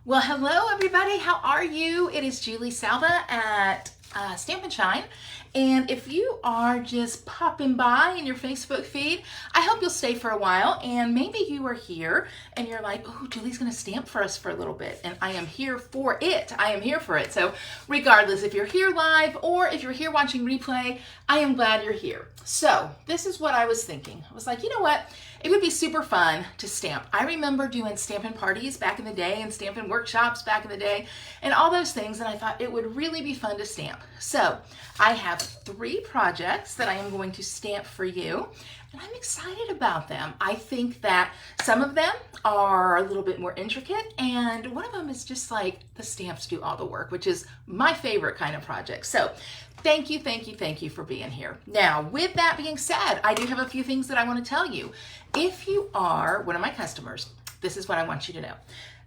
Well, hello everybody. How are you? It is Julie Salva at Stamp and Shine. And if you are just popping by in your Facebook feed, I hope you'll stay for a while. And maybe you are here and you're like, oh, Julie's going to stamp for us for a little bit. And I am here for it. I am here for it. So regardless if you're here live or if you're here watching replay, I am glad you're here. So this is what I was thinking. I was like, you know what? It would be super fun to stamp. I remember doing stampin' parties back in the day and stampin' workshops back in the day and all those things, and I thought it would really be fun to stamp. So I have 3 projects that I am going to stamp for you, and I'm excited about them. I think that some of them are a little bit more intricate, and one of them is just like the stamps do all the work, which is my favorite kind of project. So thank you, thank you, thank you for being here. Now, with that being said, I do have a few things that I want to tell you. If you are one of my customers, this is what I want you to know.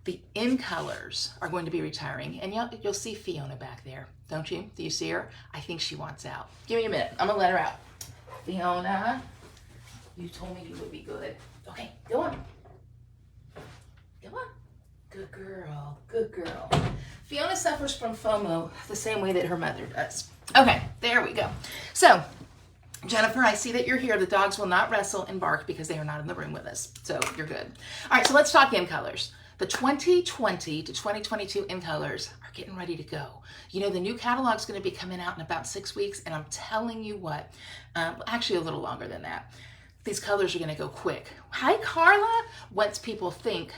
The in colors are going to be retiring, and you'll see Fiona back there, don't you? Do you see her? I think she wants out. Give me a minute. I'm going to let her out. Fiona, you told me you would be good. Okay, go on. Go on. Good girl. Good girl. Fiona suffers from FOMO the same way that her mother does. Okay, there we go. So, Jennifer, I see that you're here. The dogs will not wrestle and bark because they are not in the room with us. So you're good. All right, so let's talk in colors. The 2020 to 2022 in colors are getting ready to go. You know, the new catalog is going to be coming out in about 6 weeks, and I'm telling you what, actually a little longer than that. These colors are going to go quick. Hi, Carla. Once people think,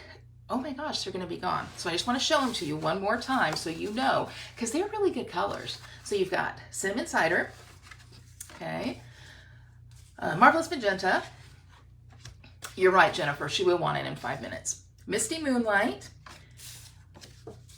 oh my gosh, they're going to be gone. So I just want to show them to you one more time so you know, because they're really good colors. So you've got Cinnamon Cider, okay, Marvelous Magenta. You're right, Jennifer. She will want it in 5 minutes. Misty Moonlight.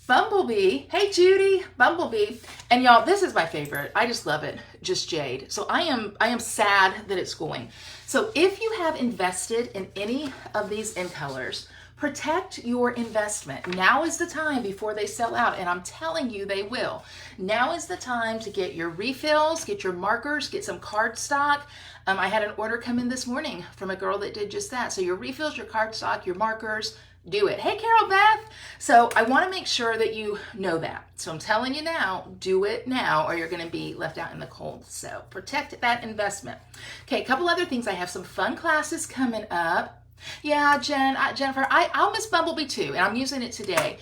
Bumblebee. Hey, Judy. Bumblebee. And y'all, this is my favorite. I just love it. Just Jade. So I am sad that it's going. So if you have invested in any of these in colors, protect your investment. Now is the time before they sell out, and I'm telling you they will. Now is the time to get your refills, get your markers, get some cardstock. I had an order come in this morning from a girl that did just that. So your refills, your cardstock, your markers, do it. Hey, Carol Beth. So I want to make sure that you know that. So I'm telling you now, do it now or you're going to be left out in the cold. So protect that investment. Okay, a couple other things. I have some fun classes coming up. Yeah, Jennifer, I'll miss Bumblebee too, and I'm using it today.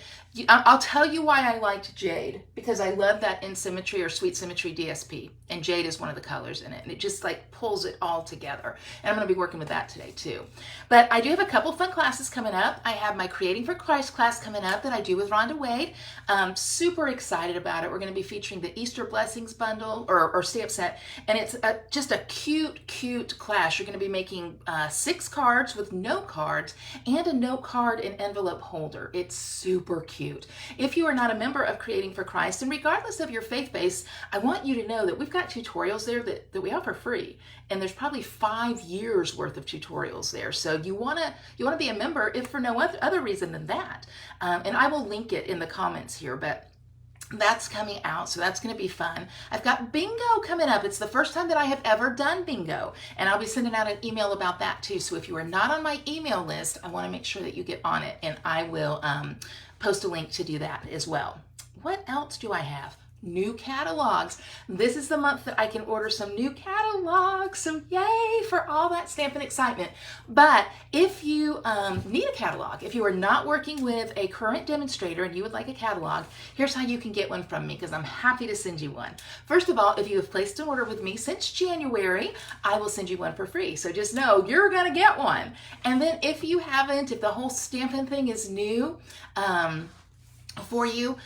I'll tell you why I liked Jade, because I love that In Symmetry or Sweet Symmetry DSP, and Jade is one of the colors in it, and it just like pulls it all together, and I'm going to be working with that today too. But I do have a couple fun classes coming up. I have my Creating for Christ class coming up that I do with Rhonda Wade. Super excited about it. We're going to be featuring the Easter Blessings bundle or stamp set, and it's just a cute class. You're going to be making 6 cards with note cards and a note card and envelope holder. It's super cute. If you are not a member of Creating for Christ, and regardless of your faith base, I want you to know that we've got tutorials there that we offer free, and there's probably 5 years worth of tutorials there. So you want to be a member if for no other reason than that. And I will link it in the comments here, but that's coming out, so that's going to be fun. I've got bingo coming up. It's the first time that I have ever done bingo, and I'll be sending out an email about that too. So if you are not on my email list, I want to make sure that you get on it, and I will post a link to do that as well. What else do I have? New catalogs. This is the month that I can order some new catalogs. So yay for all that stamping excitement. But if you need a catalog, if you are not working with a current demonstrator and you would like a catalog, here's how you can get one from me, because I'm happy to send you one. First of all, if you have placed an order with me since January, I will send you one for free. So just know you're going to get one. And then if you haven't, if the whole stamping thing is new for you,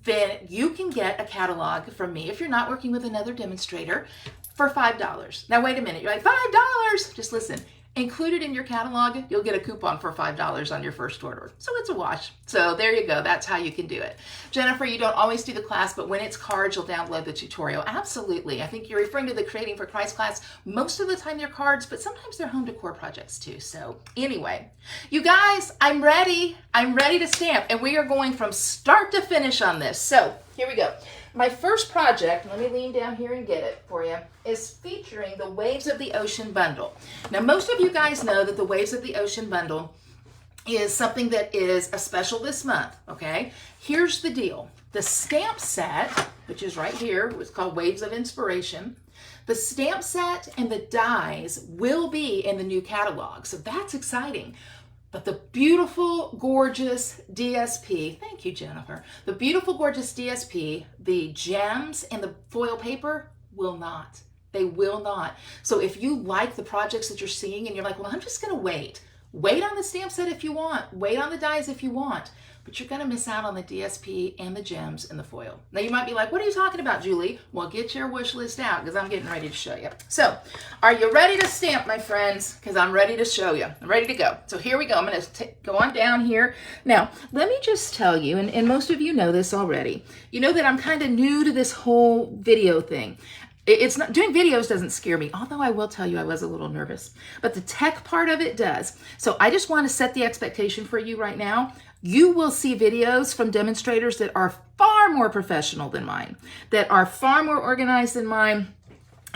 then you can get a catalog from me if you're not working with another demonstrator for $5. Now wait a minute, you're like, $5? Just listen. Included in your catalog, you'll get a coupon for $5 on your first order. So it's a wash. So there you go. That's how you can do it. Jennifer, you don't always do the class, but when it's cards, you'll download the tutorial. Absolutely. I think you're referring to the Creating for Christ class. Most of the time they're cards, but sometimes they're home decor projects too. So anyway, you guys, I'm ready. I'm ready to stamp, and we are going from start to finish on this. So here we go. My first project, let me lean down here and get it for you, is featuring the Waves of the Ocean bundle. Now, most of you guys know that the Waves of the Ocean bundle is something that is a special this month, okay? Here's the deal. The stamp set, which is right here, it's called Waves of Inspiration. The stamp set and the dies will be in the new catalog, so that's exciting. But the beautiful, gorgeous DSP, thank you, Jennifer. The beautiful, gorgeous DSP, the gems and the foil paper will not. They will not. So if you like the projects that you're seeing and you're like, well, I'm just gonna wait. Wait on the stamp set if you want. Wait on the dies if you want. But you're gonna miss out on the DSP and the gems and the foil. Now you might be like, what are you talking about, Julie? Well, get your wish list out because I'm getting ready to show you. So, are you ready to stamp, my friends? Because I'm ready to show you. I'm ready to go. So here we go. I'm gonna go on down here. Now, let me just tell you, and most of you know this already, you know that I'm kind of new to this whole video thing. It's not, doing videos doesn't scare me, although I will tell you I was a little nervous, but the tech part of it does. So I just want to set the expectation for you right now. You will see videos from demonstrators that are far more professional than mine, that are far more organized than mine,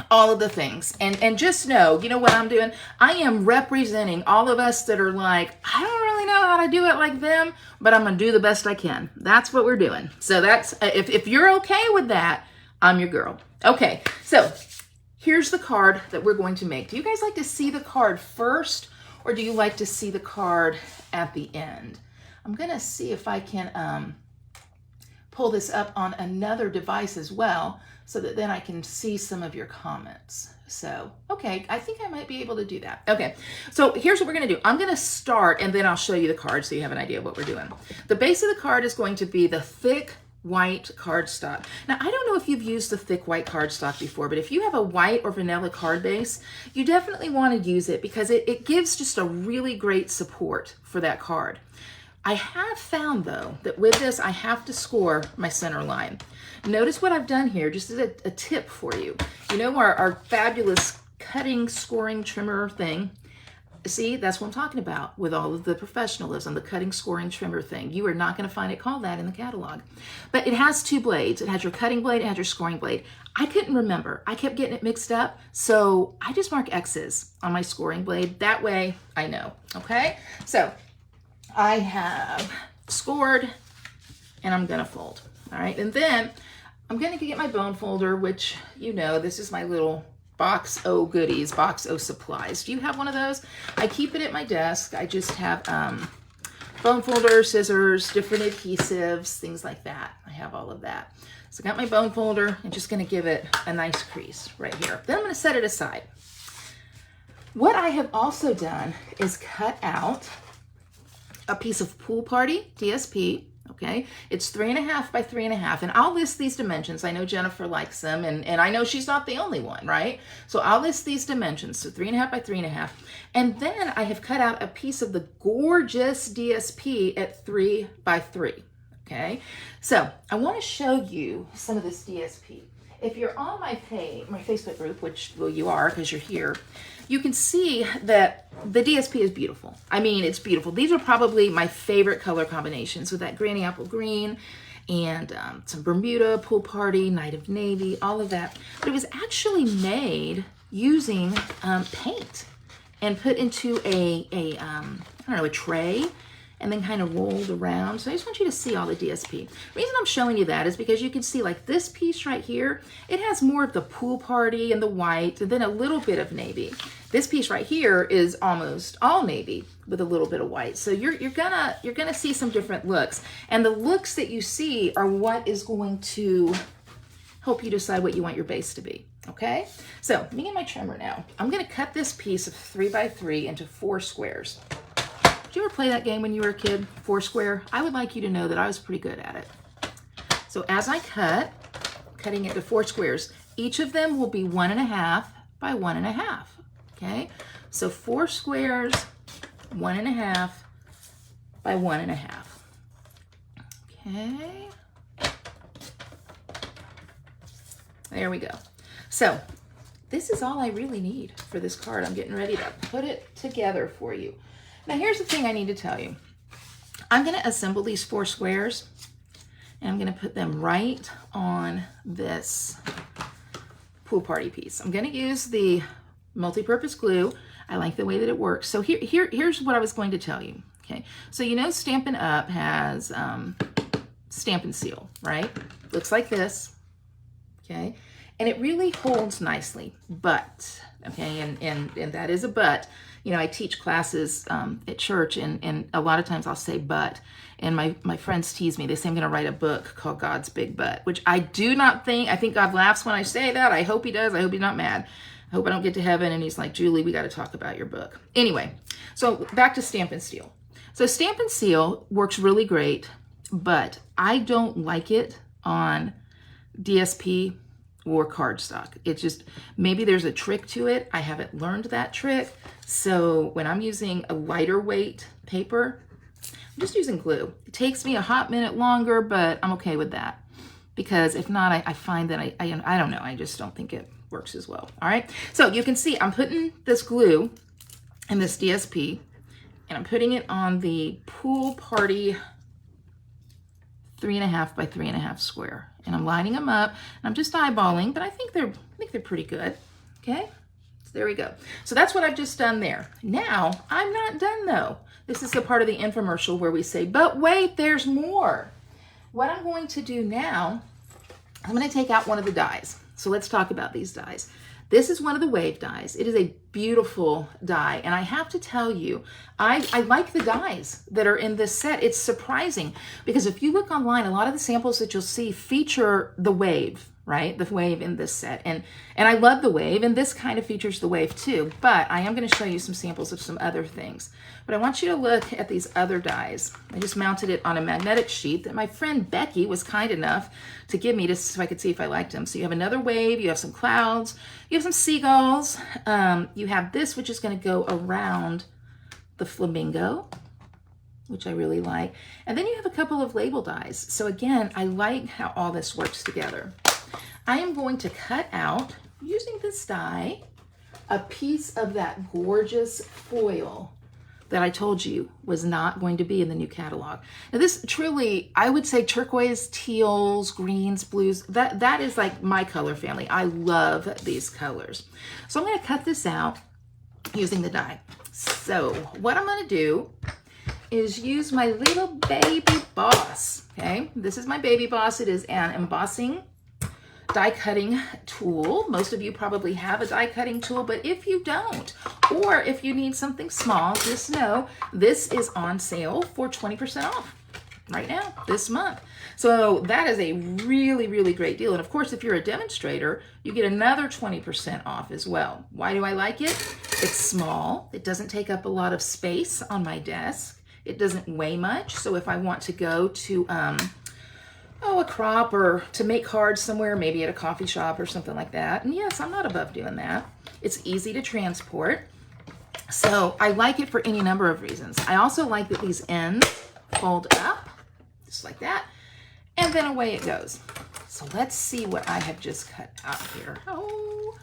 all of the things. And just know, you know what I'm doing? I am representing all of us that are like, I don't really know how to do it like them, but I'm going to do the best I can. That's what we're doing. So that's, if you're okay with that, I'm your girl. Okay, so here's the card that we're going to make. Do you guys like to see the card first, or do you like to see the card at the end? I'm gonna see if I can pull this up on another device as well, so that then I can see some of your comments. So, okay, I think I might be able to do that. Okay, so here's what we're gonna do. I'm gonna start and then I'll show you the card so you have an idea of what we're doing. The base of the card is going to be the thick white cardstock. Now, I don't know if you've used the thick white cardstock before, but if you have a white or vanilla card base, you definitely want to use it because it gives just a really great support for that card. I have found, though, that with this, I have to score my center line. Notice what I've done here, just as a tip for you. You know our fabulous cutting, scoring, trimmer thing? See, that's what I'm talking about with all of the professionalism, the cutting, scoring, trimmer thing. You are not going to find it called that in the catalog. But it has two blades. It has your cutting blade, it has your scoring blade. I couldn't remember. I kept getting it mixed up, so I just mark X's on my scoring blade. That way, I know, okay? So, I have scored, and I'm going to fold, all right? And then, I'm going to get my bone folder, which, you know, this is my little Box O goodies, Box O supplies. Do you have one of those? I keep it at my desk. I just have bone folder, scissors, different adhesives, things like that. I have all of that. So I got my bone folder and just gonna give it a nice crease right here. Then I'm gonna set it aside. What I have also done is cut out a piece of Pool Party DSP. Okay, it's 3.5 by 3.5, and I'll list these dimensions. I know Jennifer likes them, and I know she's not the only one, right? So I'll list these dimensions, so 3.5 by 3.5, and then I have cut out a piece of the gorgeous DSP at 3 by 3. Okay, so I want to show you some of this DSP. If you're on my page, my Facebook group, which, well, you are because you're here, you can see that the DSP is beautiful. I mean, it's beautiful. These are probably my favorite color combinations with that Granny Apple Green and some Bermuda, Pool Party, Night of Navy, all of that. But it was actually made using paint and put into I don't know, a tray, and then kind of rolled around. So I just want you to see all the DSP. The reason I'm showing you that is because you can see like this piece right here, it has more of the Pool Party and the white, and then a little bit of navy. This piece right here is almost all navy with a little bit of white. So you're gonna see some different looks. And the looks that you see are what is going to help you decide what you want your base to be. Okay? So let me get my trimmer now. I'm gonna cut this piece of 3 by 3 into 4 squares. Did you ever play that game when you were a kid, Foursquare? I would like you to know that I was pretty good at it. So as I cutting it to 4 squares, each of them will be 1.5 by 1.5. Okay, so 4 squares, 1.5 by 1.5. Okay, there we go. So this is all I really need for this card. I'm getting ready to put it together for you. Now here's the thing I need to tell you. I'm going to assemble these 4 squares, and I'm going to put them right on this Pool Party piece. I'm going to use the multi-purpose glue. I like the way that it works. So here's what I was going to tell you. Okay, so you know Stampin' Up! Has Stampin' Seal, right? Looks like this, okay? And it really holds nicely, but, okay, and that is a but. You know, I teach classes at church, and a lot of times I'll say but, and my friends tease me. They say I'm going to write a book called God's Big Butt, which I do not think. I think God laughs when I say that. I hope he does. I hope he's not mad. I hope I don't get to heaven and he's like, Julie, we got to talk about your book. Anyway, so back to Stampin' Seal. So Stampin' Seal works really great, but I don't like it on DSP or cardstock. It's just, maybe there's a trick to it. I haven't learned that trick. So when I'm using a lighter weight paper, I'm just using glue. It takes me a hot minute longer, but I'm okay with that. Because if not, I find that I don't know, I just don't think it works as well. All right, so you can see I'm putting this glue in this DSP, and I'm putting it on the Pool Party 3.5 by 3.5 square, and I'm lining them up, and I'm just eyeballing, but I think they're pretty good. Okay, so there we go. So that's what I've just done there. Now I'm not done though. This is the part of the infomercial where we say, but wait, there's more. What I'm going to do now, I'm going to take out one of the dies. So let's talk about these dies. This is one of the wave dies. It is a beautiful die, and I have to tell you, I like the dies that are in this set. It's surprising because if you look online, a lot of the samples that you'll see feature the wave, right? The wave in this set, and I love the wave, and this kind of features the wave too, but I am going to show you some samples of some other things. But I want you to look at these other dies. I just mounted it on a magnetic sheet that my friend Becky was kind enough to give me so I could see if I liked them. So you have another wave, you have some clouds, you have some seagulls, you have this, which is going to go around the flamingo, which I really like. And then you have a couple of label dies. So again, I like how all this works together. I am going to cut out, using this die, a piece of that gorgeous foil that I told you was not going to be in the new catalog. Now this truly, I would say turquoise, teals, greens, blues, that is like my color family. I love these colors. So I'm going to cut this out using the die. So what I'm going to do is use my little baby boss, okay? This is my baby boss. It is an embossing die cutting tool. Most of you probably have a die cutting tool, but if you don't, or if you need something small, just know this is on sale for 20% off right now, this month. So that is a really, really great deal. And of course, if you're a demonstrator, you get another 20% off as well. Why do I like it? It's small. It doesn't take up a lot of space on my desk. It doesn't weigh much. So if I want to go to, a crop or to make cards somewhere, maybe at a coffee shop or something like that. And yes, I'm not above doing that. It's easy to transport. So I like it for any number of reasons. I also like that these ends fold up, just like that, and then away it goes. So let's see what I have just cut out here. Oh,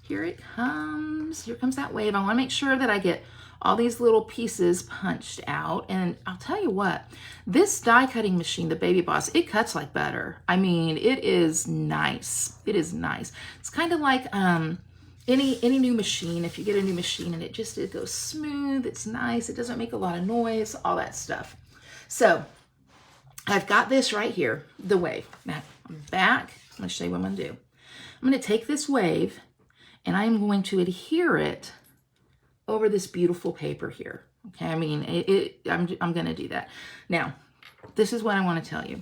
here it comes. Here comes that wave. I want to make sure that I get all these little pieces punched out. And I'll tell you what, this die cutting machine, the Baby Boss, it cuts like butter. I mean, it is nice. It is nice. It's kind of like any new machine. If you get a new machine and it goes smooth, it's nice, it doesn't make a lot of noise, all that stuff. So I've got this right here, the wave. Now I'm back. I'm going to show you what I'm going to do. I'm going to take this wave and I'm going to adhere it over this beautiful paper here. Okay, I mean, I'm going to do that. Now, this is what I want to tell you.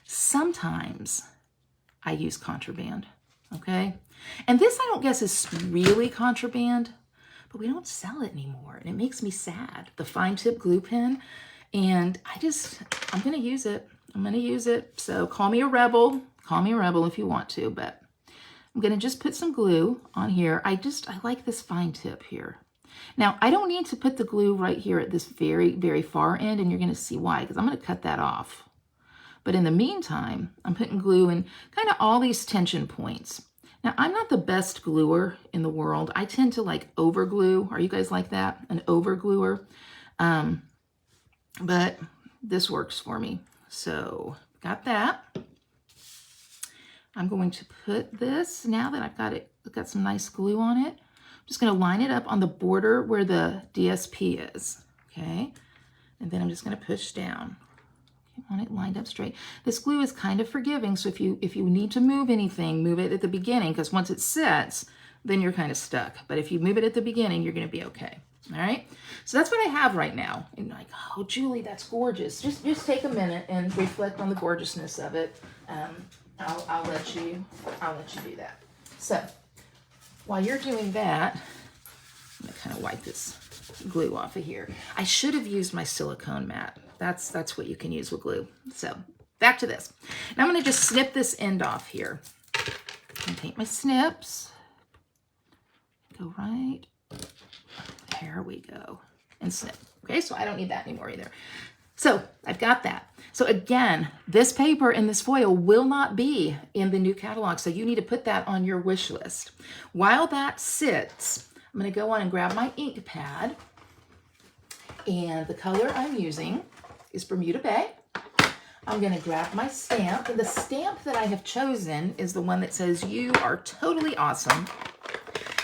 Sometimes I use contraband, okay? And this, I don't guess, is really contraband, but we don't sell it anymore, and it makes me sad. The fine tip glue pen, and I'm going to use it. I'm going to use it. So call me a rebel. Call me a rebel if you want to, but I'm going to just put some glue on here. I like this fine tip here. Now, I don't need to put the glue right here at this very, very far end, and you're going to see why, because I'm going to cut that off. But in the meantime, I'm putting glue in kind of all these tension points. Now, I'm not the best gluer in the world. I tend to like over glue. Are you guys like that? An over gluer? But this works for me. So, got that. I'm going to put this, now that I've got some nice glue on it, I'm just going to line it up on the border where the DSP is, okay? And then I'm just going to push down. I want it lined up straight. This glue is kind of forgiving, so if you need to move anything, move it at the beginning, because once it sets, then you're kind of stuck. But if you move it at the beginning, you're going to be okay. All right? So that's what I have right now. And you're like, oh, Julie, that's gorgeous. Just take a minute and reflect on the gorgeousness of it. I'll let you do that. So while you're doing that, I'm going to kind of wipe this glue off of here. I should have used my silicone mat. That's what you can use with glue. So back to this. Now I'm going to just snip this end off here. And take my snips. Go right. There we go. And snip. Okay, so I don't need that anymore either. So I've got that. So again, this paper and this foil will not be in the new catalog. So you need to put that on your wish list. While that sits, I'm going to go on and grab my ink pad. And the color I'm using is Bermuda Bay. I'm going to grab my stamp. And the stamp that I have chosen is the one that says, "You are totally awesome."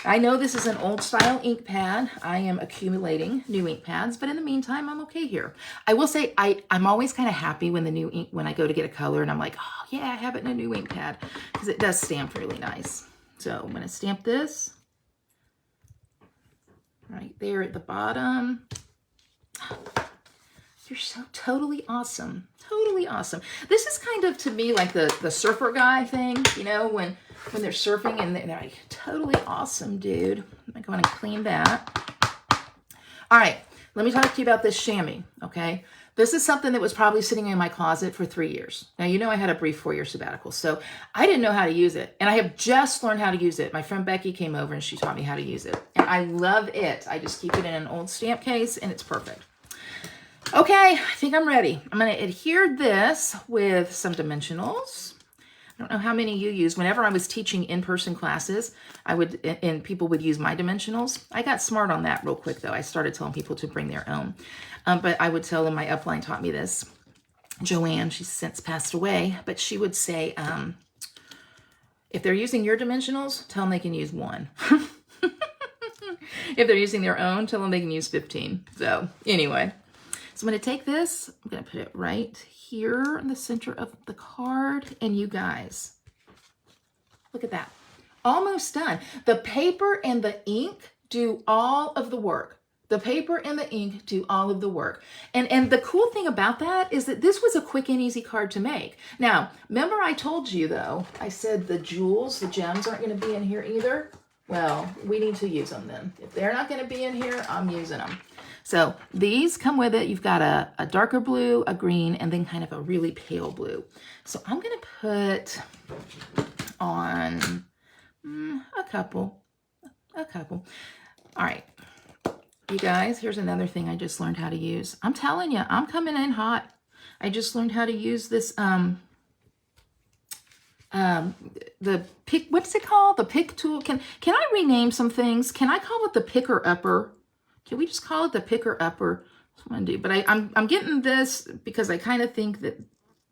I know this is an old style ink pad. I am accumulating new ink pads, but in the meantime, I'm okay here. I will say I'm always kind of happy when the new ink, when I go to get a color and I'm like, oh yeah, I have it in a new ink pad, because it does stamp really nice. So I'm going to stamp this right there at the bottom. You're so totally awesome. Totally awesome. This is kind of, to me, like the surfer guy thing, you know, when they're surfing and they're like, totally awesome, dude. I'm going to go in and clean that. All right, let me talk to you about this chamois, okay? This is something that was probably sitting in my closet for 3 years. Now, you know I had a brief 4-year sabbatical, so I didn't know how to use it. And I have just learned how to use it. My friend Becky came over and she taught me how to use it. And I love it. I just keep it in an old stamp case and it's perfect. Okay, I think I'm ready. I'm going to adhere this with some dimensionals. I don't know how many you use. Whenever I was teaching in-person classes, and people would use my dimensionals. I got smart on that real quick, though. I started telling people to bring their own. But I would tell them, my upline taught me this. Joanne, she's since passed away, but she would say, if they're using your dimensionals, tell them they can use 1. If they're using their own, tell them they can use 15. So anyway. So I'm going to take this, I'm going to put it right here in the center of the card, and you guys, look at that. Almost done. The paper and the ink do all of the work. The paper and the ink do all of the work. And the cool thing about that is that this was a quick and easy card to make. Now, remember I told you, though, I said the jewels, the gems aren't going to be in here either? Well, we need to use them then. If they're not going to be in here, I'm using them. So these come with it. You've got a darker blue, a green, and then kind of a really pale blue. So I'm going to put on a couple. All right. You guys, here's another thing I just learned how to use. I'm telling you, I'm coming in hot. I just learned how to use this, the pick, what's it called? The pick tool. Can I rename some things? Can I call it the picker upper? Can we just call it the picker upper? That's what I'm gonna do. But I'm getting this because I kind of think that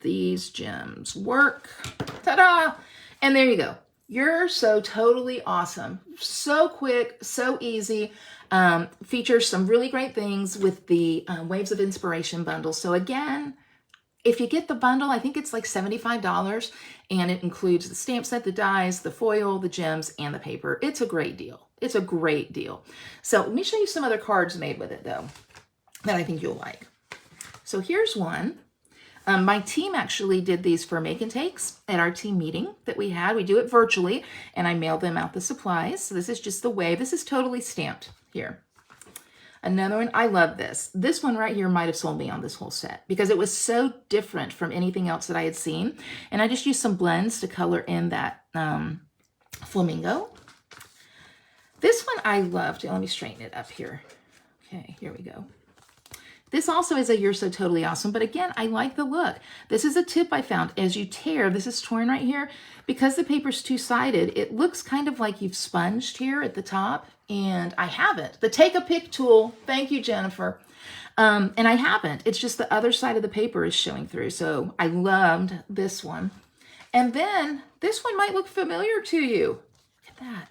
these gems work. Ta-da! And there you go. You're so totally awesome. So quick, so easy. Features some really great things with the Waves of Inspiration bundle. So again, if you get the bundle, I think it's like $75, and it includes the stamp set, the dies, the foil, the gems, and the paper. It's a great deal. It's a great deal. So let me show you some other cards made with it, though, that I think you'll like. So here's one. My team actually did these for make and takes at our team meeting that we had. We do it virtually, and I mailed them out the supplies. So this is just the wave. This is totally stamped here. Another one, I love this. This one right here might have sold me on this whole set because it was so different from anything else that I had seen. And I just used some blends to color in that flamingo. This one I loved. Let me straighten it up here. Okay, here we go. This also is a You're So Totally Awesome, but again, I like the look. This is a tip I found. As you tear, this is torn right here. Because the paper's two-sided, it looks kind of like you've sponged here at the top, and I haven't. The Take a Pick tool, thank you, Jennifer. And I haven't. It's just the other side of the paper is showing through, so I loved this one. And then this one might look familiar to you. Look at that.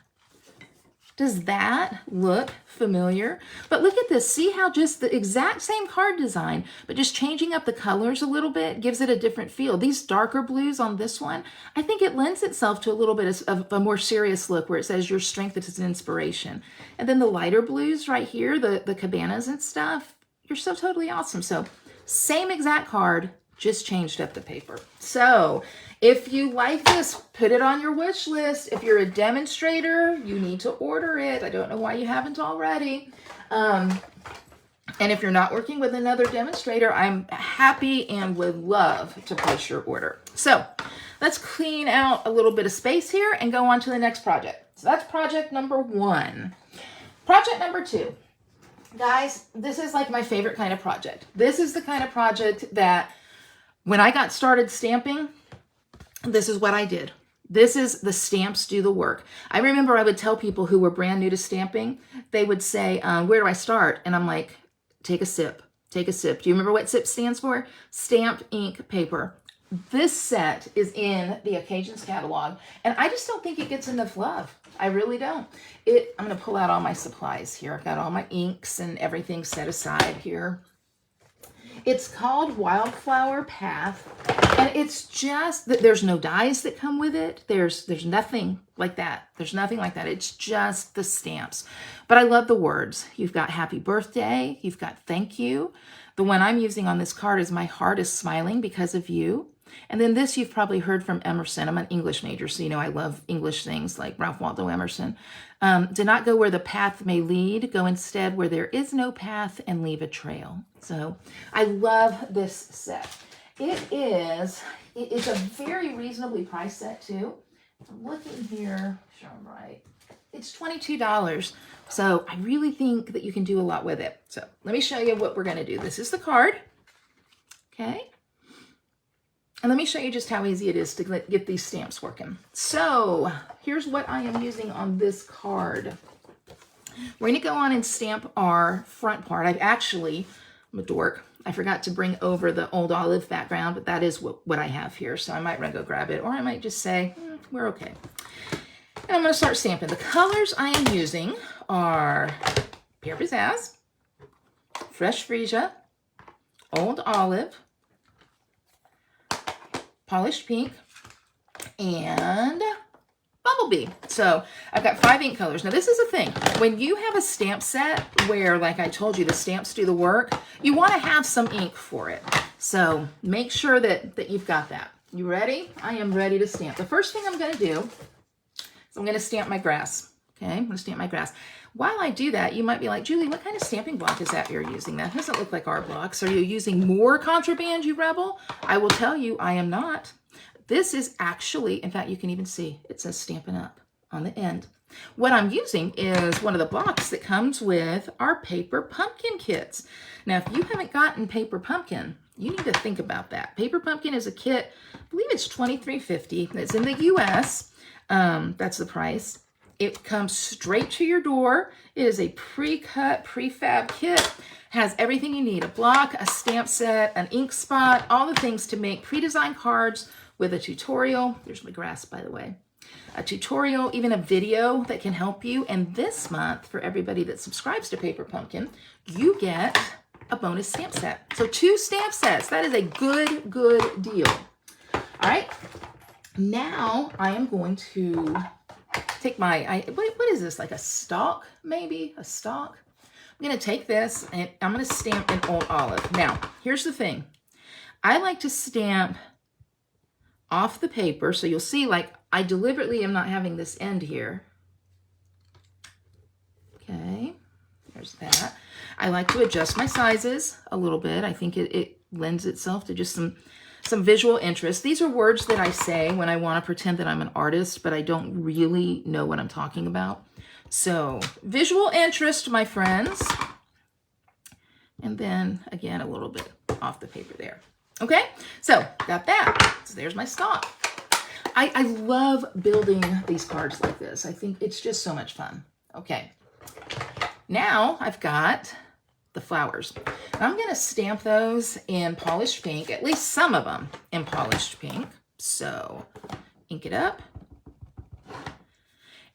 Does that look familiar? But look at this. See how just the exact same card design, but just changing up the colors a little bit gives it a different feel. These darker blues on this one, I think it lends itself to a little bit of a more serious look where it says your strength is an inspiration. And then the lighter blues right here, the cabanas and stuff, you're so totally awesome. So same exact card, just changed up the paper. So if you like this, put it on your wish list. If you're a demonstrator, you need to order it. I don't know why you haven't already. And if you're not working with another demonstrator, I'm happy and would love to place your order. So let's clean out a little bit of space here and go on to the next project. So that's project number 1. Project number 2. Guys, this is like my favorite kind of project. This is the kind of project that when I got started stamping, this is what I did. This is the stamps do the work. I remember I would tell people who were brand new to stamping, they would say, where do I start? And I'm like, take a sip, take a sip. Do you remember what SIP stands for? Stamped ink paper. This set is in the Occasions catalog, and I just don't think it gets enough love. I really don't. I'm going to pull out all my supplies here. I've got all my inks and everything set aside here. It's called Wildflower Path, and it's just, there's no dyes that come with it. There's nothing like that. There's nothing like that. It's just the stamps. But I love the words. You've got happy birthday. You've got thank you. The one I'm using on this card is my heart is smiling because of you. And then this you've probably heard from Emerson. I'm an English major, so you know I love English things like Ralph Waldo Emerson. Do not go where the path may lead. Go instead where there is no path and leave a trail. So I love this set. It's a very reasonably priced set too. I'm looking here, sure I'm right. It's $22. So I really think that you can do a lot with it. So let me show you what we're going to do. This is the card. Okay. And let me show you just how easy it is to get these stamps working. So here's what I am using on this card. We're going to go on and stamp our front part. I'm a dork. I forgot to bring over the old olive background, but that is what I have here. So I might run go grab it, or I might just say, we're okay. And I'm going to start stamping. The colors I am using are Pear Pizzazz, Fresh Freesia, Old Olive, Polished Pink, and Bumblebee. So I've got 5 ink colors. Now this is a thing. When you have a stamp set where, like I told you, the stamps do the work, you want to have some ink for it. So make sure that you've got that. You ready? I am ready to stamp. The first thing I'm going to do is I'm going to stamp my grass. Okay, I'm going to stamp my grass. While I do that, you might be like, Julie, what kind of stamping block is that you're using? That doesn't look like our blocks. Are you using more contraband, you rebel? I will tell you, I am not. This is actually, in fact, you can even see it says Stampin' Up on the end. What I'm using is one of the blocks that comes with our Paper Pumpkin kits. Now, if you haven't gotten Paper Pumpkin, you need to think about that. Paper Pumpkin is a kit, I believe it's $23.50. It's in the US. That's the price. It comes straight to your door. It is a pre-cut, prefab kit. Has everything you need, a block, a stamp set, an ink spot, all the things to make pre-designed cards with a tutorial. There's my grass, by the way. A tutorial, even a video that can help you. And this month, for everybody that subscribes to Paper Pumpkin, you get a bonus stamp set. So 2 stamp sets. That is a good deal. All right. Now I am going to take my, what is this, like a stalk, maybe? A stalk? I'm going to take this and I'm going to stamp an Old Olive. Now, here's the thing. I like to stamp off the paper, so you'll see, like, I deliberately am not having this end here. Okay, there's that. I like to adjust my sizes a little bit. I think it lends itself to just some visual interest. These are words that I say when I want to pretend that I'm an artist, but I don't really know what I'm talking about. So, visual interest, my friends. And then, again, a little bit off the paper there. Okay, so got that. So there's my stalk. I love building these cards like this. I think it's just so much fun. Okay, now I've got the flowers. And I'm going to stamp those in polished pink, at least some of them in polished pink. So ink it up.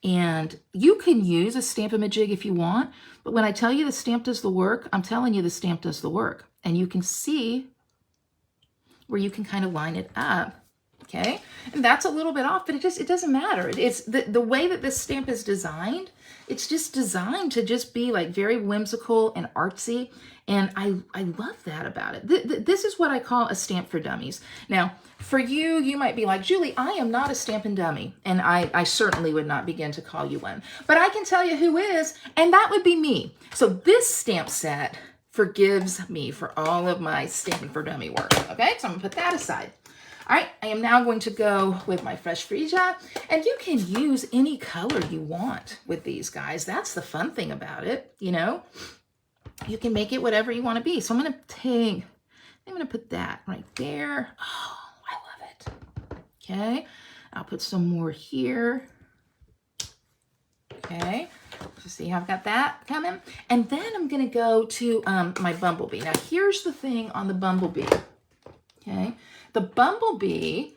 And you can use a Stamp-A-Majig if you want, but when I tell you the stamp does the work, I'm telling you the stamp does the work. And you can see where you can kind of line it up, okay? And that's a little bit off, but it doesn't matter. It's the way that this stamp is designed, it's just designed to just be like very whimsical and artsy. And I love that about it. This is what I call a stamp for dummies. Now, for you, you might be like, Julie, I am not a Stampin' Dummy, and I certainly would not begin to call you one. But I can tell you who is, and that would be me. So this stamp set forgives me for all of my Stampin' for Dummy work, okay? So I'm gonna put that aside. All right, I am now going to go with my Fresh Freesia, and you can use any color you want with these guys. That's the fun thing about it, you know? You can make it whatever you want to be. So I'm gonna put that right there. Oh, I love it. Okay, I'll put some more here. Okay, so see how I've got that coming? And then I'm gonna go to my bumblebee. Now here's the thing on the bumblebee. Okay, the bumblebee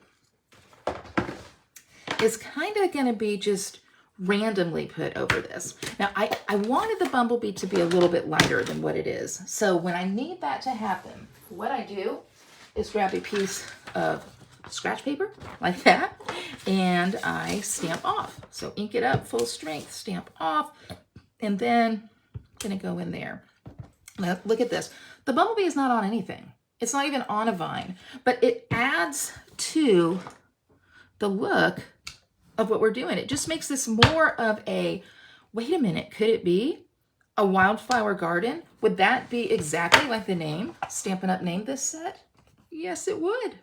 is kind of gonna be just randomly put over this. Now, I wanted the bumblebee to be a little bit lighter than what it is. So when I need that to happen, what I do is grab a piece of scratch paper like that, and I stamp off. So ink it up, full strength, stamp off, and then I'm gonna go in there. Now, look at this. The bumblebee is not on anything. It's not even on a vine, but it adds to the look of what we're doing. It just makes this more of a, wait a minute, could it be a wildflower garden? Would that be exactly like the name, Stampin' Up! Named this set? Yes, it would.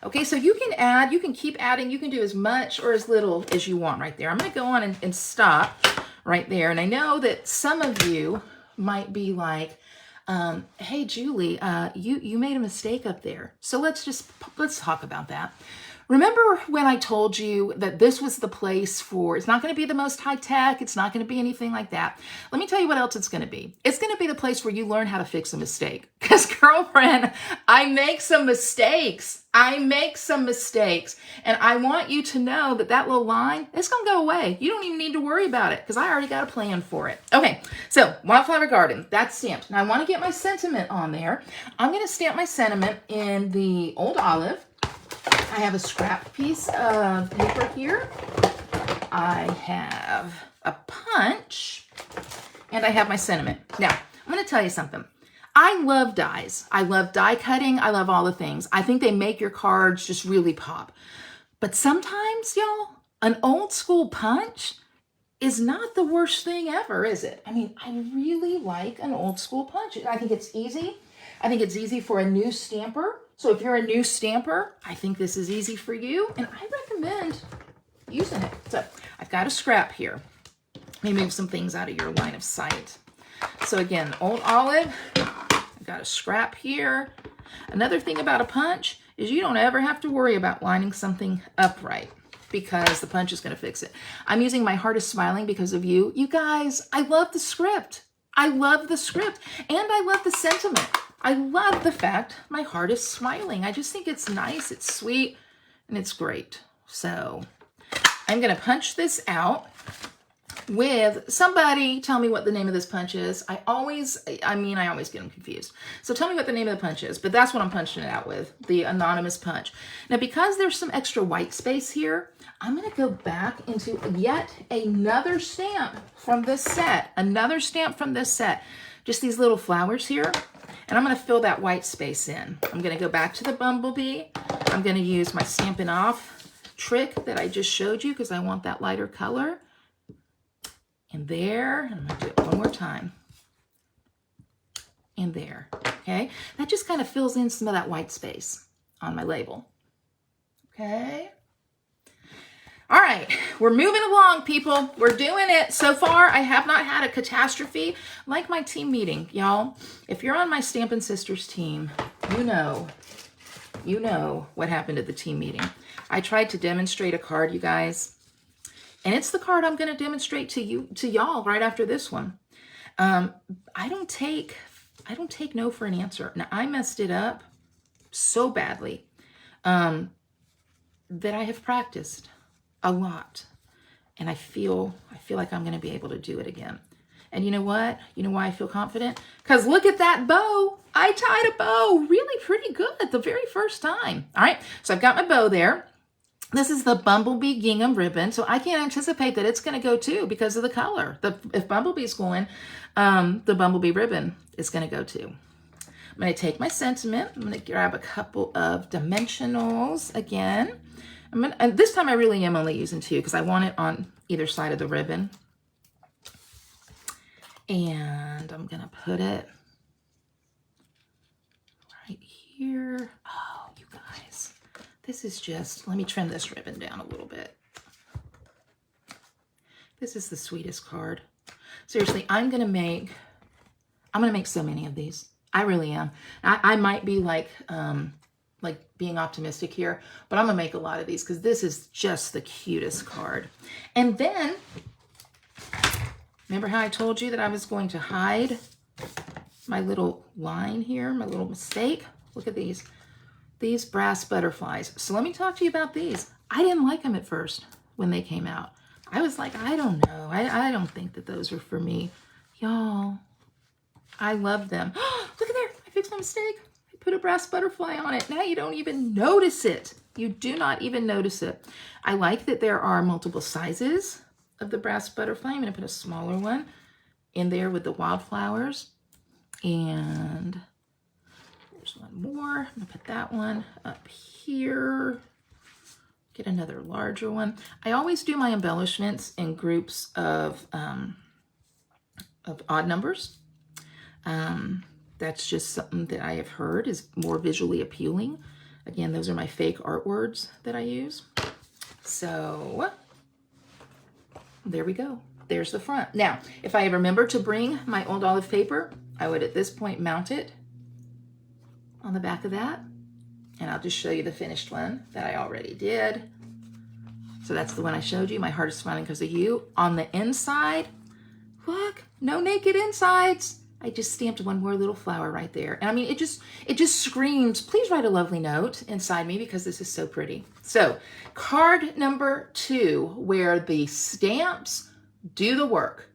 Okay, so you can add, you can keep adding, you can do as much or as little as you want right there. I'm gonna go on and stop right there. And I know that some of you might be like, hey, Julie, you made a mistake up there. So let's talk about that. Remember when I told you that this was the place for, it's not going to be the most high tech, it's not going to be anything like that. Let me tell you what else it's going to be. It's going to be the place where you learn how to fix a mistake. Because girlfriend, I make some mistakes. And I want you to know that that little line, it's going to go away. You don't even need to worry about it because I already got a plan for it. Okay, so Wildflower Garden, that's stamped. Now I want to get my sentiment on there. I'm going to stamp my sentiment in the Old Olive. I have a scrap piece of paper here. I have a punch, and I have my sentiment. Now, I'm going to tell you something. I love dies. I love die cutting. I love all the things. I think they make your cards just really pop. But sometimes, y'all, an old school punch is not the worst thing ever, is it? I mean, I really like an old school punch. I think it's easy. I think it's easy for a new stamper. So if you're a new stamper, I think this is easy for you, and I recommend using it. So I've got a scrap here. Let me move some things out of your line of sight. So again, Old Olive, I've got a scrap here. Another thing about a punch is you don't ever have to worry about lining something upright because the punch is going to fix it. I'm using my Heart is Smiling because of you. You guys, I love the script. I love the script, and I love the sentiment. I love the fact my heart is smiling. I just think it's nice, it's sweet, and it's great. So I'm going to punch this out with, somebody tell me what the name of this punch is. I always get them confused. So tell me what the name of the punch is, but that's what I'm punching it out with, the anonymous punch. Now, because there's some extra white space here, I'm going to go back into yet another stamp from this set, just these little flowers here. And I'm going to fill that white space in. I'm going to go back to the bumblebee. I'm going to use my Stampin' Off trick that I just showed you because I want that lighter color. And there, and I'm going to do it one more time. And there, okay? That just kind of fills in some of that white space on my label. Okay? All right, we're moving along, people. We're doing it. So far, I have not had a catastrophe like my team meeting, y'all. If you're on my Stampin' Sisters team, you know what happened at the team meeting. I tried to demonstrate a card, you guys, and it's the card I'm going to demonstrate to y'all right after this one. I don't take no for an answer. Now, I messed it up so badly that I have practiced a lot. And I feel like I'm going to be able to do it again. And you know what? You know why I feel confident? Because look at that bow. I tied a bow really pretty good the very first time. All right, so I've got my bow there. This is the Bumblebee gingham ribbon, so I can't anticipate that it's going to go too because of the color. If Bumblebee's going, the Bumblebee ribbon is going to go too. I'm going to take my sentiment. I'm going to grab a couple of dimensionals again. And this time I really am only using 2 because I want it on either side of the ribbon. And I'm going to put it right here. Oh, you guys, this is just, let me trim this ribbon down a little bit. This is the sweetest card. Seriously, I'm going to make so many of these. I really am. I might be like being optimistic here, but I'm going to make a lot of these because this is just the cutest card. And then, remember how I told you that I was going to hide my little line here, my little mistake? Look at these brass butterflies. So let me talk to you about these. I didn't like them at first when they came out. I was like, I don't know. I don't think that those are for me. Y'all, I love them. Look at there. I fixed my mistake. I put a brass butterfly on it. Now you don't even notice it. You do not even notice it. I like that there are multiple sizes of the brass butterfly. I'm going to put a smaller one in there with the wildflowers. And there's one more. I'm going to put that one up here. Get another larger one. I always do my embellishments in groups of odd numbers. That's just something that I have heard is more visually appealing. Again, those are my fake art words that I use. So there we go. There's the front. Now, if I remember to bring my old olive paper, I would at this point mount it on the back of that. And I'll just show you the finished one that I already did. So that's the one I showed you. My heart is smiling because of you. On the inside, look, no naked insides. I just stamped one more little flower right there. And I mean, it just screams, please write a lovely note inside me because this is so pretty. So card number 2, where the stamps do the work.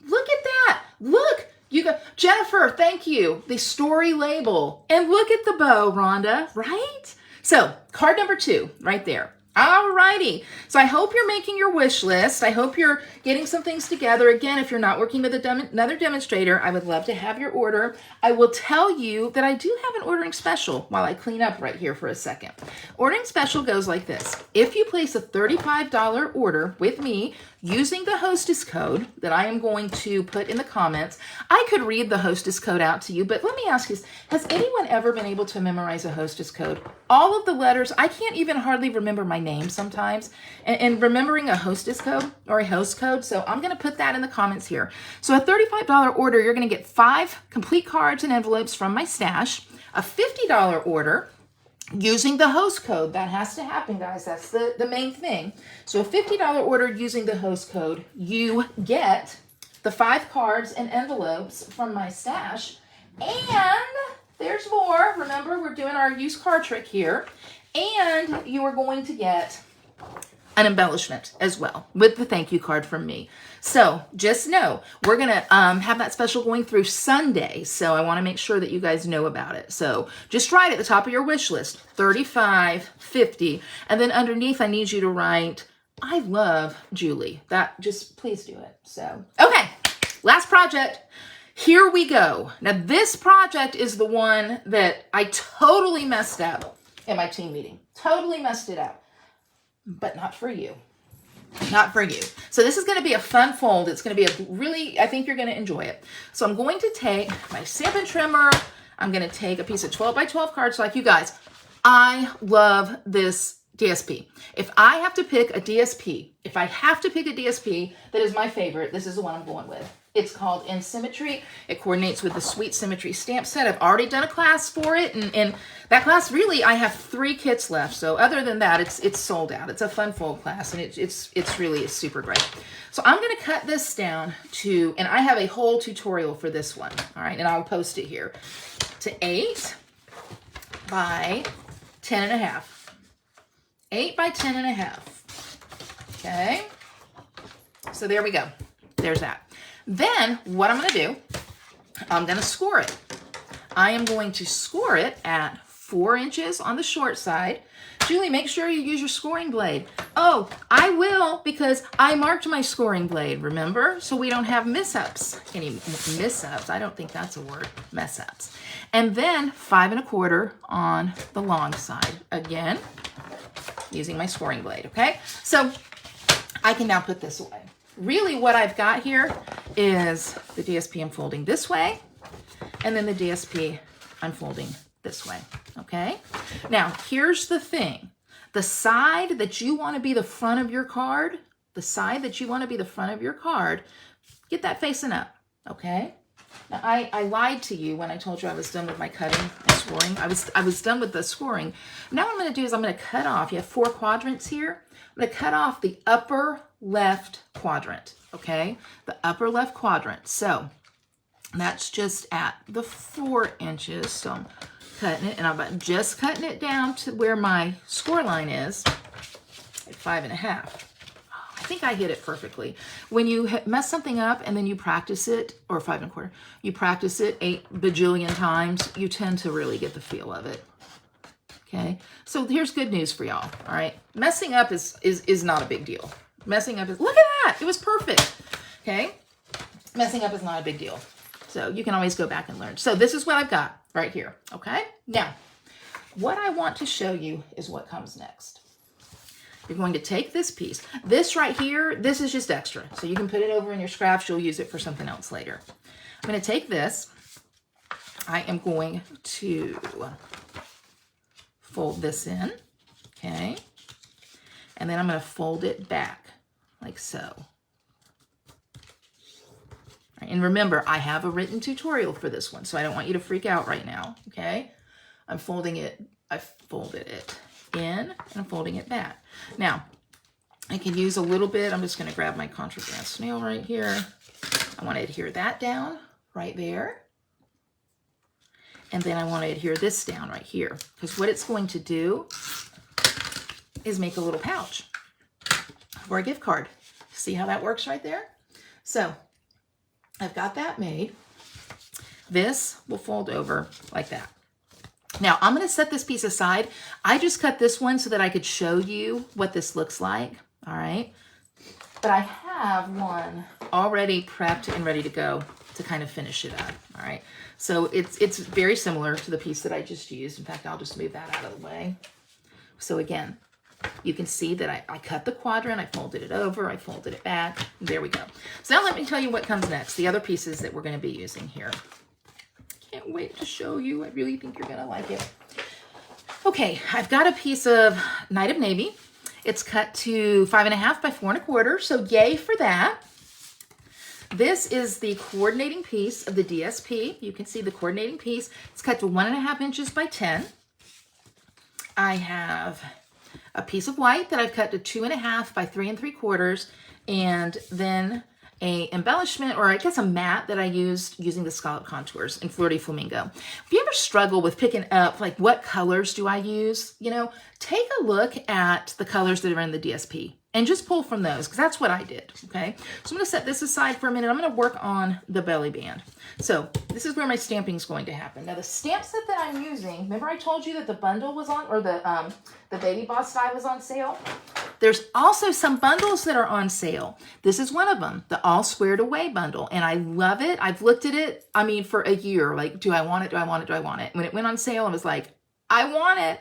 Look at that. Look, you got Jennifer, thank you. The story label. And look at the bow, Rhonda, right? So card number 2 right there. Alrighty, so I hope you're making your wish list. I hope you're getting some things together. Again, if you're not working with another demonstrator, I would love to have your order. I will tell you that I do have an ordering special while I clean up right here for a second. Ordering special goes like this. If you place a $35 order with me using the hostess code that I am going to put in the comments, I could read the hostess code out to you, but let me ask you, has anyone ever been able to memorize a hostess code? All of the letters, I can't even hardly remember my name sometimes, and remembering a hostess code or a host code, so I'm gonna put that in the comments here. So a $35 order, you're gonna get 5 complete cards and envelopes from my stash. A $50 order, using the host code, that has to happen, guys. That's the main thing. So a $50 order using the host code, you get the 5 cards and envelopes from my stash. And there's more. Remember, we're doing our used card trick here. And you are going to get an embellishment as well with the thank you card from me. So just know we're going to have that special going through Sunday. So I want to make sure that you guys know about it. So just write at the top of your wish list, 35, 50. And then underneath, I need you to write, I love Julie. That just please do it. So, okay, last project. Here we go. Now this project is the one that I totally messed up in my team meeting. Totally messed it up. But not for you. Not for you. So this is going to be a fun fold. It's going to be a really, I think you're going to enjoy it. So I'm going to take my stampin' trimmer. I'm going to take a piece of 12 by 12 cards. Like you guys, I love this DSP. If I have to pick a DSP, that is my favorite, this is the one I'm going with. It's called In Symmetry. It coordinates with the Sweet Symmetry stamp set. I've already done a class for it, and that class, really, I have 3 kits left. So other than that, it's sold out. It's a fun fold class, and it's really super great. So I'm going to cut this down to, and I have a whole tutorial for this one, all right, and I'll post it here, to 8 by 10.5. 8 by 10.5. Okay. So there we go. There's that. Then what I'm going to do, I'm going to score it. I am going to score it at 4 inches on the short side. Julie, make sure you use your scoring blade. Oh, I will, because I marked my scoring blade, remember? So we don't have mess-ups. Any mess-ups? I don't think that's a word. Mess-ups. And then 5 1/4 on the long side. Again, using my scoring blade, okay? So I can now put this away. Really what I've got here is the DSP I'm folding this way, and then the DSP I'm folding this way, okay? Now, here's the thing. The side that you want to be the front of your card, get that facing up, okay? Now, I lied to you when I told you I was done with my cutting and scoring. I was done with the scoring. Now what I'm going to do is I'm going to cut off. You have 4 quadrants here. I'm going to cut off the upper left quadrant, okay? The upper left quadrant. So that's just at the 4 inches. So I'm cutting it, and I'm just cutting it down to where my score line is at 5 1/2. I think I hit it perfectly. When you mess something up and then you practice it, or 5 1/4, you practice it 8 bajillion times, you tend to really get the feel of it. Okay, so here's good news for y'all. All right, messing up is not a big deal. Messing up is, look at that, it was perfect. Okay, messing up is not a big deal. So you can always go back and learn. So this is what I've got right here. Okay, now what I want to show you is what comes next. You're going to take this piece. This right here, this is just extra. So you can put it over in your scraps. You'll use it for something else later. I'm going to take this. I am going to fold this in, okay? And then I'm going to fold it back like so. And remember, I have a written tutorial for this one, so I don't want you to freak out right now, okay? I'm folding it, I folded it in, and I'm folding it back. Now, I can use a little bit. I'm just going to grab my contraband snail right here. I want to adhere that down right there. And then I want to adhere this down right here, because what it's going to do is make a little pouch for a gift card. See how that works right there? So I've got that made. This will fold over like that. Now, I'm going to set this piece aside. I just cut this one so that I could show you what this looks like, all right? But I have one already prepped and ready to go to kind of finish it up, all right? So it's very similar to the piece that I just used. In fact, I'll just move that out of the way. So again, you can see that I cut the quadrant, I folded it over, I folded it back. There we go. So now let me tell you what comes next, the other pieces that we're going to be using here. Can't wait to show you. I really think you're gonna like it. Okay, I've got a piece of Night of Navy. It's cut to 5 1/2 by 4 1/4, so yay for that. This is the coordinating piece of the DSP. You can see the coordinating piece. It's cut to 1 1/2 inches by 10. I have a piece of white that I've cut to 2 1/2 by 3 3/4, and then a embellishment, or I guess a matte that I used using the Scallop Contours in Flirty Flamingo. If you ever struggle with picking up, like, what colors do I use, you know, take a look at the colors that are in the DSP and just pull from those, because that's what I did, okay? So I'm going to set this aside for a minute. I'm going to work on the belly band. So this is where my stamping is going to happen. Now, the stamp set that I'm using, remember I told you that the bundle was on, or the Baby Boss die was on sale? There's also some bundles that are on sale. This is one of them, the All Squared Away bundle, and I love it. I've looked at it, I mean, for a year. Like, do I want it? Do I want it? Do I want it? When it went on sale, I was like, I want it.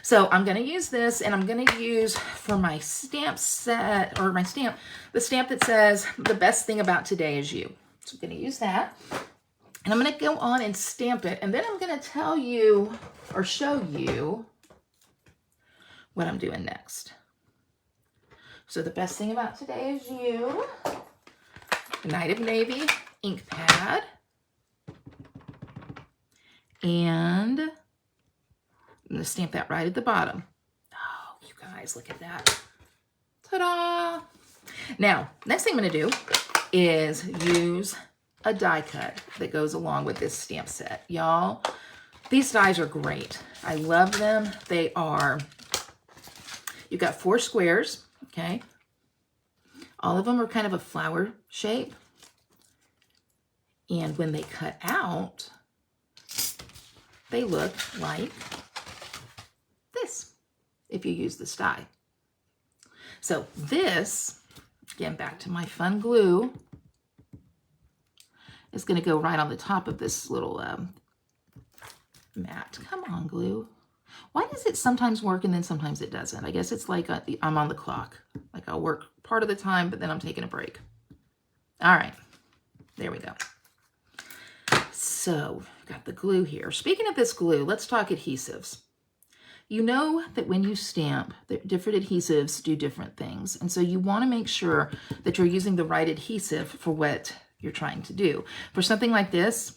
So I'm going to use this, and I'm going to use for my stamp set, or my stamp, the stamp that says, the best thing about today is you. So I'm going to use that, and I'm going to go on and stamp it, and then I'm going to tell you, or show you, what I'm doing next. So the best thing about today is you, Night of Navy ink pad, and I'm going to stamp that right at the bottom. Oh, you guys, look at that. Ta-da! Now, next thing I'm going to do is use a die cut that goes along with this stamp set. Y'all, these dies are great. I love them. They are, you've got 4 squares, okay, All of them are kind of a flower shape. And when they cut out, they look like this, if you use this die. So this, again, back to my fun glue, is going to go right on the top of this little mat. Come on, glue. Why does it sometimes work and then sometimes it doesn't? I guess it's like I'm on the clock. Like I'll work part of the time, but then I'm taking a break. All right, there we go. So, got the glue here. Speaking of this glue, let's talk adhesives. You know that when you stamp, that different adhesives do different things. And so you want to make sure that you're using the right adhesive for what you're trying to do. For something like this,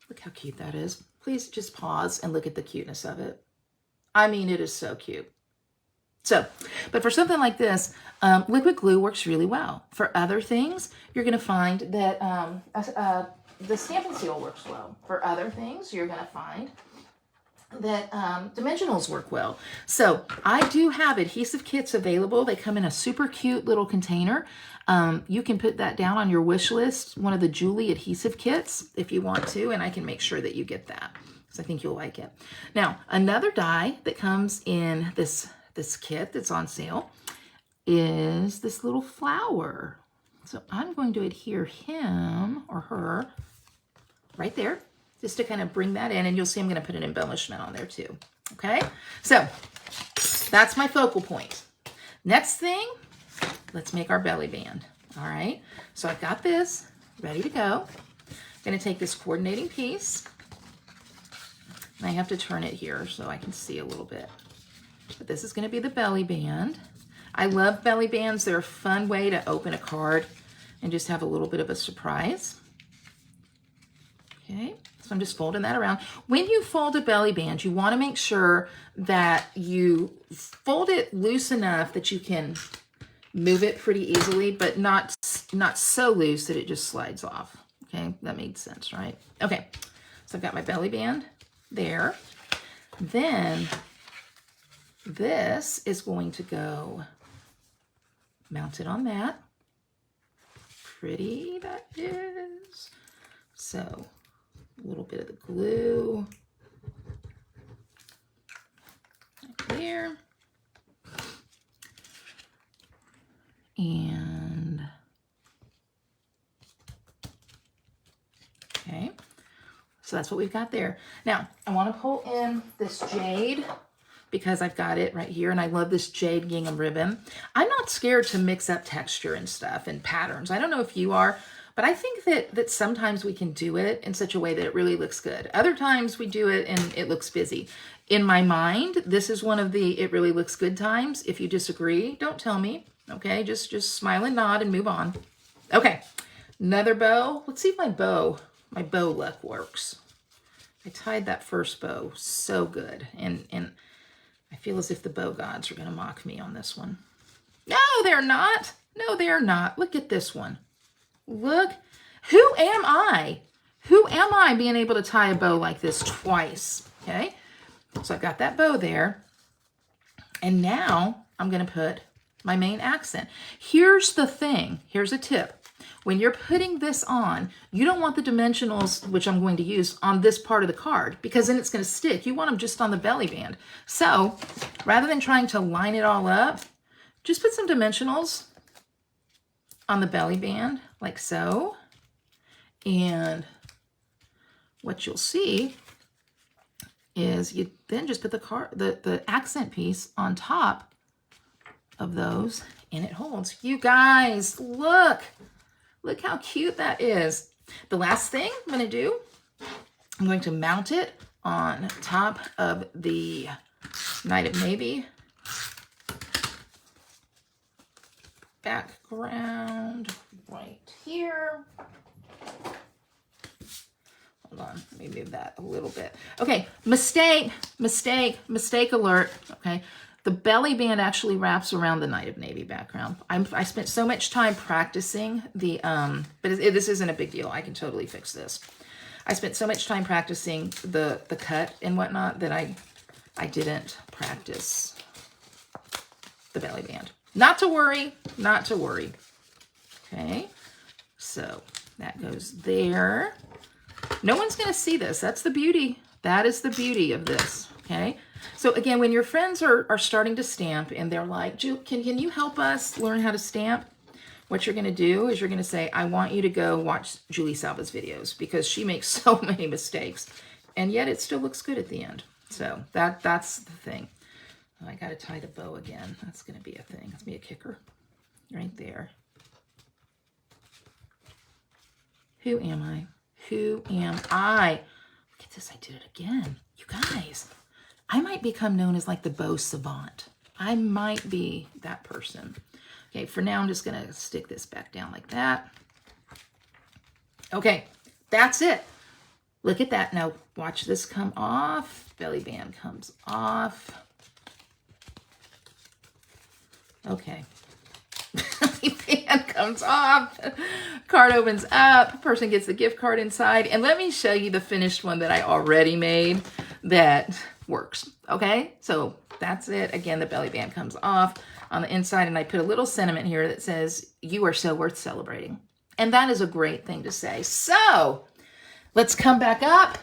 look how cute that is. Please just pause and look at the cuteness of it. I mean, it is so cute. So, but for something like this, liquid glue works really well. For other things, you're going to find that the stampin' seal works well. For other things, you're going to find that dimensionals work well. So I do have adhesive kits available. They come in a super cute little container. You can put that down on your wish list, one of the Julie adhesive kits, if you want to, and I can make sure that you get that because I think you'll like it. Now, another die that comes in this kit that's on sale is this little flower. So I'm going to adhere him or her right there, just to kind of bring that in, and you'll see I'm going to put an embellishment on there too. Okay, so that's my focal point. Next thing, let's make our belly band. All right, so I've got this ready to go. I'm going to take this coordinating piece, and I have to turn it here so I can see a little bit. But this is going to be the belly band. I love belly bands. They're a fun way to open a card and just have a little bit of a surprise. Okay, so I'm just folding that around. When you fold a belly band, you want to make sure that you fold it loose enough that you can move it pretty easily, but not so loose that it just slides off. Okay, that made sense, right? Okay, so I've got my belly band there. Then this is going to go mounted on that. Pretty that is. So a little bit of the glue right there. And okay, so that's what we've got there. Now I want to pull in this jade because I've got it right here, and I love this jade gingham ribbon. I'm not scared to mix up texture and stuff and patterns. I don't know if you are, but I think that sometimes we can do it in such a way that it really looks good. Other times we do it and it looks busy. In my mind, this is one of the it really looks good times. If you disagree, don't tell me. Okay, just smile and nod and move on. Okay, another bow. Let's see if my bow luck works. I tied that first bow so good, and I feel as if the bow gods are going to mock me on this one. No, they're not. No, they're not. Look at this one. Look. Who am I? Who am I being able to tie a bow like this twice? Okay, so I've got that bow there, and now I'm going to put my main accent. Here's the thing. Here's a tip. When you're putting this on, you don't want the dimensionals, which I'm going to use, on this part of the card, because then it's going to stick. You want them just on the belly band. So rather than trying to line it all up, just put some dimensionals on the belly band, like so. And what you'll see is you then just put the accent piece on top of those, and it holds. You guys, look how cute that is. The last thing I'm going to do, I'm going to mount it on top of the Night of Navy background right here. Hold on, let me move that a little bit. Okay, mistake alert. Okay, the belly band actually wraps around the Night of Navy background. I spent so much time practicing the, but this isn't a big deal. I can totally fix this. I spent so much time practicing the cut and whatnot that I didn't practice the belly band. Not to worry, not to worry. Okay, so that goes there. No one's going to see this. That's the beauty. That is the beauty of this. Okay, so again, when your friends are starting to stamp and they're like, can you help us learn how to stamp? What you're going to do is you're going to say, I want you to go watch Julie Salva's videos because she makes so many mistakes, and yet it still looks good at the end. So that's the thing. Oh, I got to tie the bow again. That's going to be a thing. That's going to be a kicker right there. Who am I? Who am I? Look at this. I did it again. You guys, I might become known as like the bow savant. I might be that person. Okay, for now, I'm just going to stick this back down like that. Okay, that's it. Look at that. Now, watch this come off. Belly band comes off. Okay. Belly band comes off. Card opens up. Person gets the gift card inside. And let me show you the finished one that I already made that works. Okay, so that's it. Again, the belly band comes off on the inside, and I put a little sentiment here that says, you are so worth celebrating. And that is a great thing to say. So let's come back up.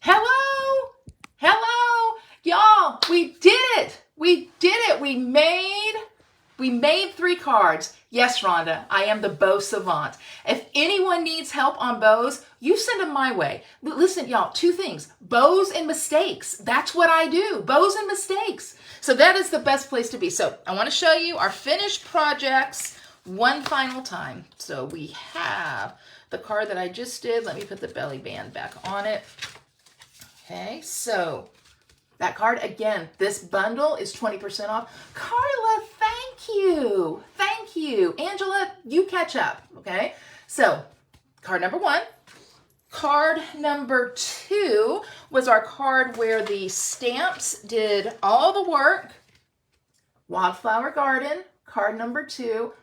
Hello, hello, y'all, we did it. We did it. We made 3 cards. Yes, Rhonda, I am the bow savant. If anyone needs help on bows, you send them my way. Listen, y'all, 2 things, bows and mistakes. That's what I do, bows and mistakes. So that is the best place to be. So I want to show you our finished projects one final time. So we have the card that I just did. Let me put the belly band back on it. Okay, so that card, again, this bundle is 20% off. Carla, thank you. Thank you. Angela, you catch up, okay? So card number 1. Card number 2 was our card where the stamps did all the work. Wildflower Garden, card number 2.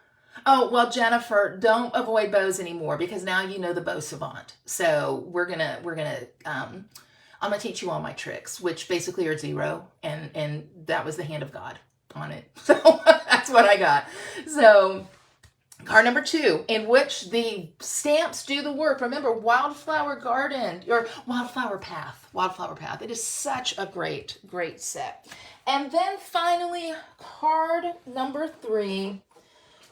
Oh, well, Jennifer, don't avoid bows anymore because now you know the bow savant. So I'm gonna teach you all my tricks, which basically are 0, and that was the hand of God on it. So that's what I got. So card number 2, in which the stamps do the work. Remember, Wildflower Garden, or Wildflower Path. Wildflower Path. It is such a great, great set. And then finally, card number 3,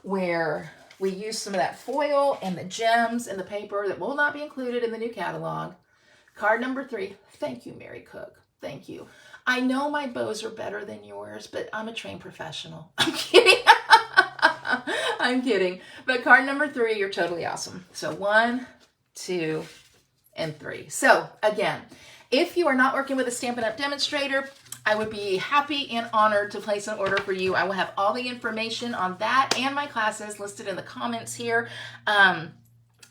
where we use some of that foil and the gems and the paper that will not be included in the new catalog. Card number 3, thank you, Mary Cook. Thank you. I know my bows are better than yours, but I'm a trained professional. I'm kidding. I'm kidding. But card number 3, you're totally awesome. So 1, 2, and 3. So again, if you are not working with a Stampin' Up! Demonstrator, I would be happy and honored to place an order for you. I will have all the information on that and my classes listed in the comments here.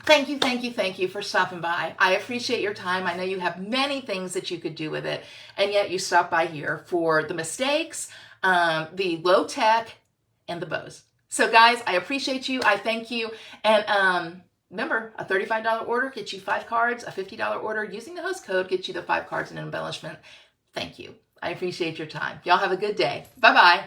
Thank you, thank you, thank you for stopping by. I appreciate your time. I know you have many things that you could do with it, and yet you stopped by here for the mistakes, the low tech, and the bows. So guys, I appreciate you. I thank you. And remember, a $35 order gets you 5 cards. A $50 order using the host code gets you the 5 cards and embellishment. Thank you. I appreciate your time. Y'all have a good day. Bye-bye.